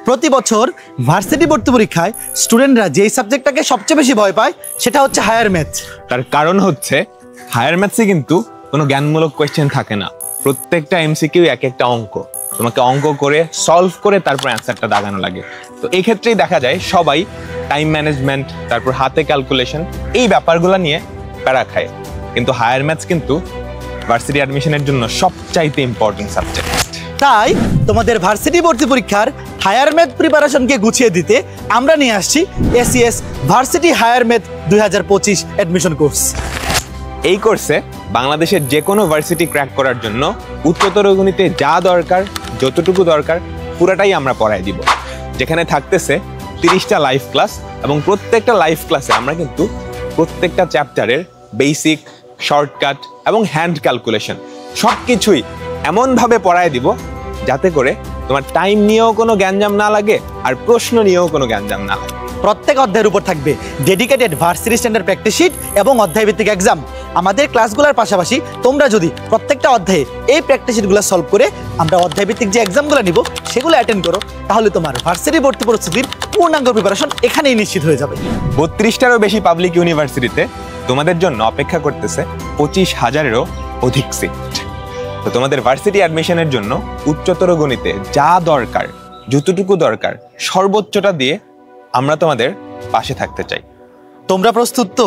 প্রতি বছর ভার্সিটি ভর্তি পরীক্ষায় স্টুডেন্টরা যেই সাবজেক্টটাকে সবচেয়ে বেশি ভয় পায় সেটা হচ্ছে হায়ার ম্যাথ। তার কারণ হচ্ছে হায়ার ম্যাথসে কিন্তু কোনো জ্ঞানমূলক কোয়েশ্চেন থাকে না, প্রত্যেকটা এমসিকিউ এক একটা অঙ্ক, তোমাকে অঙ্ক করে সলভ করে তারপর অ্যান্সারটা দাগানো লাগে। তো এই ক্ষেত্রেই দেখা যায় সবাই টাইম ম্যানেজমেন্ট, তারপর হাতে ক্যালকুলেশন, এই ব্যাপারগুলো নিয়ে প্যারা খায়। কিন্তু হায়ার ম্যাথস কিন্তু ভার্সিটি অ্যাডমিশনের জন্য সবচাইতে ইম্পর্টেন্ট সাবজেক্ট। তাই তোমাদের ভার্সিটি ভর্তি পরীক্ষার হায়ার ম্যাথ প্রিপারেশনকে গুছিয়ে দিতে আমরা নিয়ে আসছি ACS varsity higher math 2025 admission course. এই কোর্সে বাংলাদেশের যে কোনো ভার্সিটি ক্র্যাক করার জন্য উচ্চতর গণিতে যা দরকার, যতটুকু দরকার পুরাটাই আমরা পড়াই দিব। যেখানে থাকতেছে 30টা লাইভ ক্লাস, এবং প্রত্যেকটা লাইভ ক্লাসে আমরা কিন্তু প্রত্যেকটা চ্যাপ্টারের বেসিক, শর্টকাট এবং হ্যান্ড ক্যালকুলেশন সব কিছুই এমনভাবে পড়ায় দিব যাতে করে তোমার টাইম নিয়েও কোনো গ্যাঞ্জাম না লাগে আর প্রশ্ন নিয়েও কোনো গ্যাঞ্জাম না লাগে। প্রত্যেক অধ্যায়ের উপর থাকবে dedicated varsity standard practice sheet এবং অধ্যায়ভিত্তিক এক্সাম। আমাদের ক্লাসগুলোর পাশাপাশি তোমরা যদি প্রত্যেকটা অধ্যায়ে এই প্র্যাকটিস শিটগুলো সলভ করে আমরা অধ্যায়ভিত্তিক যে এক্সামগুলো নিব সেগুলো অ্যাটেন্ড করো, তাহলে তোমার ভার্সিটি ভর্তি পরিস্থিতির পূর্ণাঙ্গ প্রিপারেশন এখানেই নিশ্চিত হয়ে যাবে। 32টারও বেশি পাবলিক ইউনিভার্সিটিতে তোমাদের জন্য অপেক্ষা করতেছে 25,000-এরও অধিক সিট। তো তোমাদের ভার্সিটি অ্যাডমিশনের জন্য উচ্চতর গণিতে যা দরকার, যতটুকু দরকার, সর্বোচ্চটা দিয়ে আমরা তোমাদের পাশে থাকতে চাই। তোমরা প্রস্তুত তো?